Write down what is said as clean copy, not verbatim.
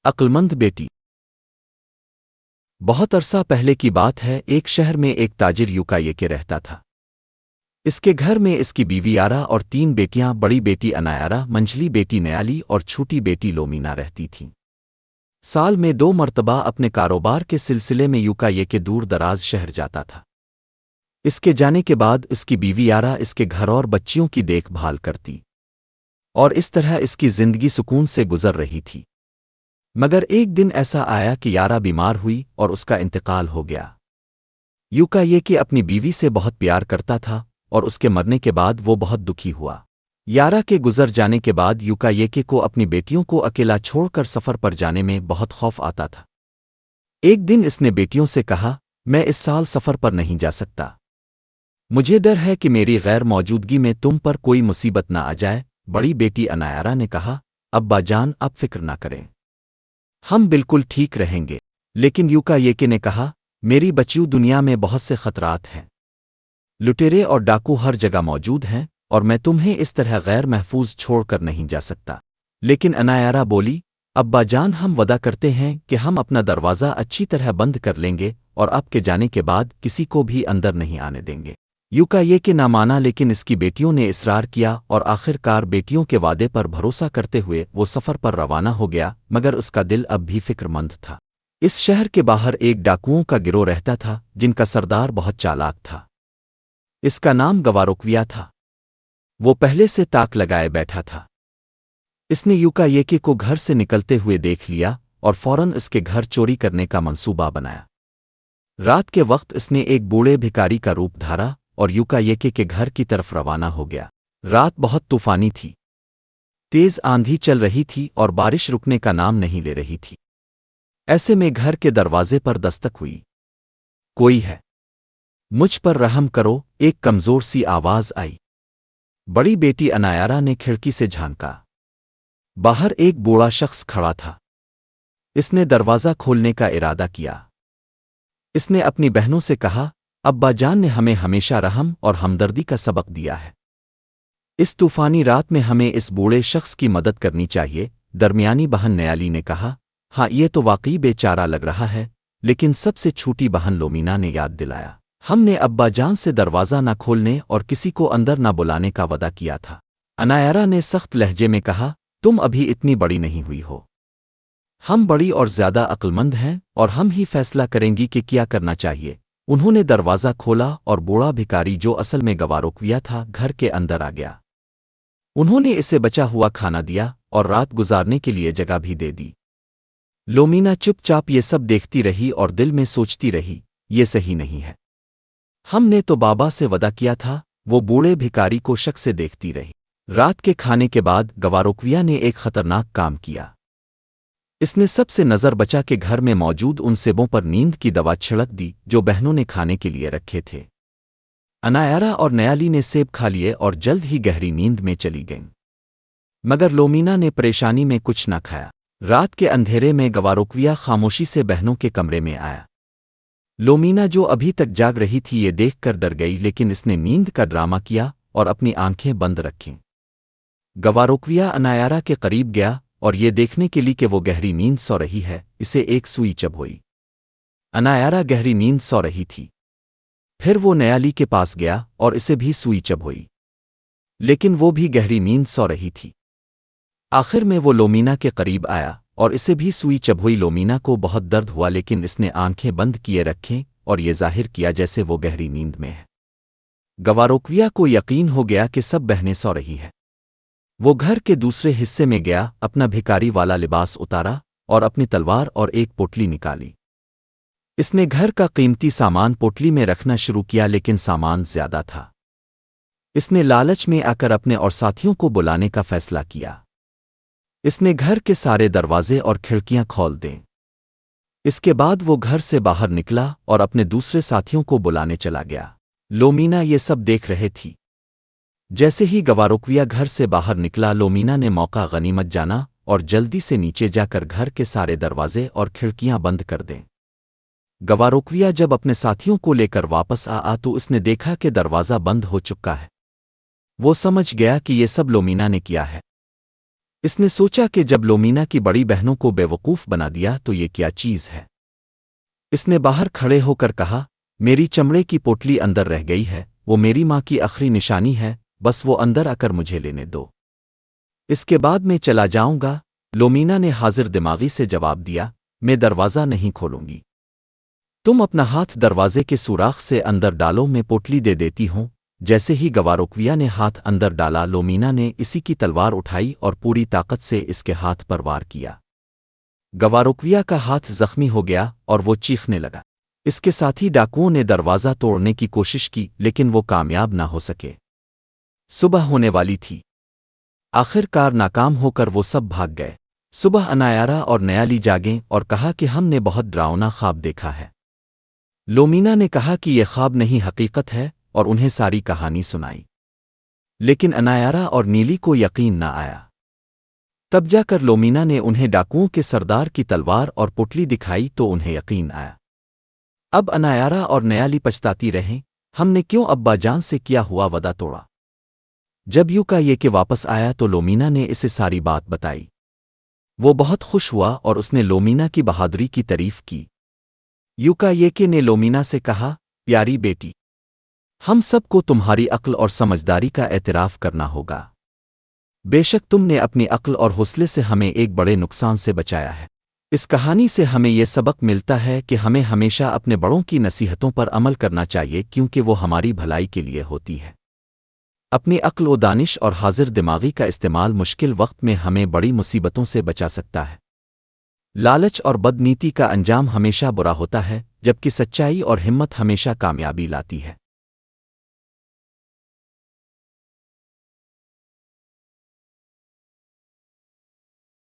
عقلمند بیٹی۔ بہت عرصہ پہلے کی بات ہے، ایک شہر میں ایک تاجر یوکا کے رہتا تھا۔ اس کے گھر میں اس کی بیوی یارا اور 3 بیٹیاں، بڑی بیٹی انایارا، منجلی بیٹی نیالی اور چھوٹی بیٹی لومینا رہتی تھیں۔ سال میں 2 مرتبہ اپنے کاروبار کے سلسلے میں یوکا کے دور دراز شہر جاتا تھا۔ اس کے جانے کے بعد اس کی بیوی یارا اس کے گھر اور بچیوں کی دیکھ بھال کرتی، اور اس طرح اس کی زندگی سکون سے گزر رہی تھی۔ مگر ایک دن ایسا آیا کہ یارا بیمار ہوئی اور اس کا انتقال ہو گیا۔ یوکا کہ اپنی بیوی سے بہت پیار کرتا تھا، اور اس کے مرنے کے بعد وہ بہت دکھی ہوا۔ یارا کے گزر جانے کے بعد یوکا کو اپنی بیٹیوں کو اکیلا چھوڑ کر سفر پر جانے میں بہت خوف آتا تھا۔ ایک دن اس نے بیٹیوں سے کہا، میں اس سال سفر پر نہیں جا سکتا، مجھے ڈر ہے کہ میری غیر موجودگی میں تم پر کوئی مصیبت نہ آ جائے۔ بڑی بیٹی انایارا نے کہا، ابا جان اب فکر نہ کریں، ہم بالکل ٹھیک رہیں گے۔ لیکن یوکا نے کہا، میری بچیوں، دنیا میں بہت سے خطرات ہیں، لٹیرے اور ڈاکو ہر جگہ موجود ہیں، اور میں تمہیں اس طرح غیر محفوظ چھوڑ کر نہیں جا سکتا۔ لیکن انایارا بولی، ابا جان ہم وعدہ کرتے ہیں کہ ہم اپنا دروازہ اچھی طرح بند کر لیں گے اور آپ کے جانے کے بعد کسی کو بھی اندر نہیں آنے دیں گے۔ یوکا کہ نہ مانا، لیکن اس کی بیٹیوں نے اصرار کیا، اور آخر کار بیٹیوں کے وعدے پر بھروسہ کرتے ہوئے وہ سفر پر روانہ ہو گیا، مگر اس کا دل اب بھی فکر مند تھا۔ اس شہر کے باہر ایک ڈاکوؤں کا گروہ رہتا تھا، جن کا سردار بہت چالاک تھا۔ اس کا نام گواروکویا تھا۔ وہ پہلے سے تاک لگائے بیٹھا تھا۔ اس نے یوکا کو گھر سے نکلتے ہوئے دیکھ لیا اور فوراً اس کے گھر چوری کرنے کا منصوبہ بنایا۔ رات کے وقت اس نے ایک بوڑھے بھکاری کا روپ دھارا اور یوکا کے گھر کی طرف روانہ ہو گیا۔ رات بہت طوفانی تھی، تیز آندھی چل رہی تھی اور بارش رکنے کا نام نہیں لے رہی تھی۔ ایسے میں گھر کے دروازے پر دستک ہوئی۔ کوئی ہے؟ مجھ پر رحم کرو، ایک کمزور سی آواز آئی۔ بڑی بیٹی انایارا نے کھڑکی سے جھانکا۔ باہر ایک بوڑھا شخص کھڑا تھا۔ اس نے دروازہ کھولنے کا ارادہ کیا۔ اس نے اپنی بہنوں سے کہا، ابا جان نے ہمیں ہمیشہ رحم اور ہمدردی کا سبق دیا ہے۔ اس طوفانی رات میں ہمیں اس بوڑھے شخص کی مدد کرنی چاہیے۔ درمیانی بہن نیالی نے کہا، ہاں یہ تو واقعی بے چارہ لگ رہا ہے، لیکن سب سے چھوٹی بہن لومینا نے یاد دلایا، ہم نے ابا جان سے دروازہ نہ کھولنے اور کسی کو اندر نہ بلانے کا وعدہ کیا تھا۔ انایارا نے سخت لہجے میں کہا، تم ابھی اتنی بڑی نہیں ہوئی ہو، ہم بڑی اور زیادہ عقلمند ہیں اور ہم ہی فیصلہ کریں گی کہ کیا کرنا چاہیے۔ انہوں نے دروازہ کھولا اور بوڑھا بھکاری، جو اصل میں گواروکویا تھا، گھر کے اندر آ گیا۔ انہوں نے اسے بچا ہوا کھانا دیا اور رات گزارنے کے لیے جگہ بھی دے دی۔ لومینا چپ چاپ یہ سب دیکھتی رہی اور دل میں سوچتی رہی، یہ صحیح نہیں ہے، ہم نے تو بابا سے وعدہ کیا تھا۔ وہ بوڑھے بھکاری کو شک سے دیکھتی رہی۔ رات کے کھانے کے بعد گواروکویا نے ایک خطرناک کام کیا۔ اس نے سب سے نظر بچا کے گھر میں موجود ان سیبوں پر نیند کی دوا چھڑک دی جو بہنوں نے کھانے کے لیے رکھے تھے۔ انایارا اور نیالی نے سیب کھا لیے اور جلد ہی گہری نیند میں چلی گئیں، مگر لومینا نے پریشانی میں کچھ نہ کھایا۔ رات کے اندھیرے میں گواروکویا خاموشی سے بہنوں کے کمرے میں آیا۔ لومینا جو ابھی تک جاگ رہی تھی یہ دیکھ کر ڈر گئی، لیکن اس نے نیند کا ڈرامہ کیا اور اپنی آنکھیں بند رکھیں۔ گواروکویا انایارا کے قریب گیا اور یہ دیکھنے کے لیے کہ وہ گہری نیند سو رہی ہے، اسے ایک سوئی چبھ ہوئی۔ انایارا گہری نیند سو رہی تھی۔ پھر وہ نیالی کے پاس گیا اور اسے بھی سوئی چبھ ہوئی، لیکن وہ بھی گہری نیند سو رہی تھی۔ آخر میں وہ لومینا کے قریب آیا اور اسے بھی سوئی چبھ ہوئی۔ لومینا کو بہت درد ہوا، لیکن اس نے آنکھیں بند کیے رکھیں اور یہ ظاہر کیا جیسے وہ گہری نیند میں ہے۔ گواروکویا کو یقین ہو گیا کہ سب بہنیں سو رہی ہے۔ وہ گھر کے دوسرے حصے میں گیا، اپنا بھکاری والا لباس اتارا اور اپنی تلوار اور ایک پوٹلی نکالی۔ اس نے گھر کا قیمتی سامان پوٹلی میں رکھنا شروع کیا، لیکن سامان زیادہ تھا۔ اس نے لالچ میں آ کر اپنے اور ساتھیوں کو بلانے کا فیصلہ کیا۔ اس نے گھر کے سارے دروازے اور کھڑکیاں کھول دیں۔ اس کے بعد وہ گھر سے باہر نکلا اور اپنے دوسرے ساتھیوں کو بلانے چلا گیا۔ لومینا یہ سب دیکھ رہے تھی۔ جیسے ہی گواروکویا گھر سے باہر نکلا، لومینا نے موقع غنیمت جانا اور جلدی سے نیچے جا کر گھر کے سارے دروازے اور کھڑکیاں بند کر دیں۔ گواروکویا جب اپنے ساتھیوں کو لے کر واپس آ تو اس نے دیکھا کہ دروازہ بند ہو چکا ہے۔ وہ سمجھ گیا کہ یہ سب لومینا نے کیا ہے۔ اس نے سوچا کہ جب لومینا کی بڑی بہنوں کو بیوقوف بنا دیا تو یہ کیا چیز ہے۔ اس نے باہر کھڑے ہو کر کہا، میری چمڑے کی پوٹلی اندر رہ گئی ہے، وہ میری ماں کی آخری نشانی ہے، بس وہ اندر آ کر مجھے لینے دو، اس کے بعد میں چلا جاؤں گا۔ لومینا نے حاضر دماغی سے جواب دیا، میں دروازہ نہیں کھولوں گی، تم اپنا ہاتھ دروازے کے سوراخ سے اندر ڈالو، میں پوٹلی دے دیتی ہوں۔ جیسے ہی گواروکویا نے ہاتھ اندر ڈالا، لومینا نے اسی کی تلوار اٹھائی اور پوری طاقت سے اس کے ہاتھ پر وار کیا۔ گواروکویا کا ہاتھ زخمی ہو گیا اور وہ چیخنے لگا۔ اس کے ساتھی ڈاکوؤں نے دروازہ توڑنے کی کوشش کی لیکن وہ کامیاب نہ ہو سکے۔ صبح ہونے والی تھی، آخر کار ناکام ہو کر وہ سب بھاگ گئے۔ صبح انایارا اور نیالی جاگیں اور کہا کہ ہم نے بہت ڈراؤنا خواب دیکھا ہے۔ لومینا نے کہا کہ یہ خواب نہیں حقیقت ہے اور انہیں ساری کہانی سنائی، لیکن انایارا اور نیلی کو یقین نہ آیا۔ تب جا کر لومینا نے انہیں ڈاکوؤں کے سردار کی تلوار اور پٹلی دکھائی تو انہیں یقین آیا۔ اب انایارا اور نیالی پچھتاتی رہیں، ہم نے کیوں ابا جان سے کیا ہوا وعدہ توڑا۔ جب یوکا یہ کہ واپس آیا تو لومینا نے اسے ساری بات بتائی۔ وہ بہت خوش ہوا اور اس نے لومینا کی بہادری کی تعریف کی۔ یوکا یہ نے لومینا سے کہا، پیاری بیٹی، ہم سب کو تمہاری عقل اور سمجھداری کا اعتراف کرنا ہوگا۔ بے شک تم نے اپنی عقل اور حوصلے سے ہمیں ایک بڑے نقصان سے بچایا ہے۔ اس کہانی سے ہمیں یہ سبق ملتا ہے کہ ہمیں ہمیشہ اپنے بڑوں کی نصیحتوں پر عمل کرنا چاہیے کیونکہ وہ ہماری بھلائی کے لیے ہوتی ہے۔ اپنی عقل و دانش اور حاضر دماغی کا استعمال مشکل وقت میں ہمیں بڑی مصیبتوں سے بچا سکتا ہے۔ لالچ اور بدنیتی کا انجام ہمیشہ برا ہوتا ہے، جبکہ سچائی اور ہمت ہمیشہ کامیابی لاتی ہے۔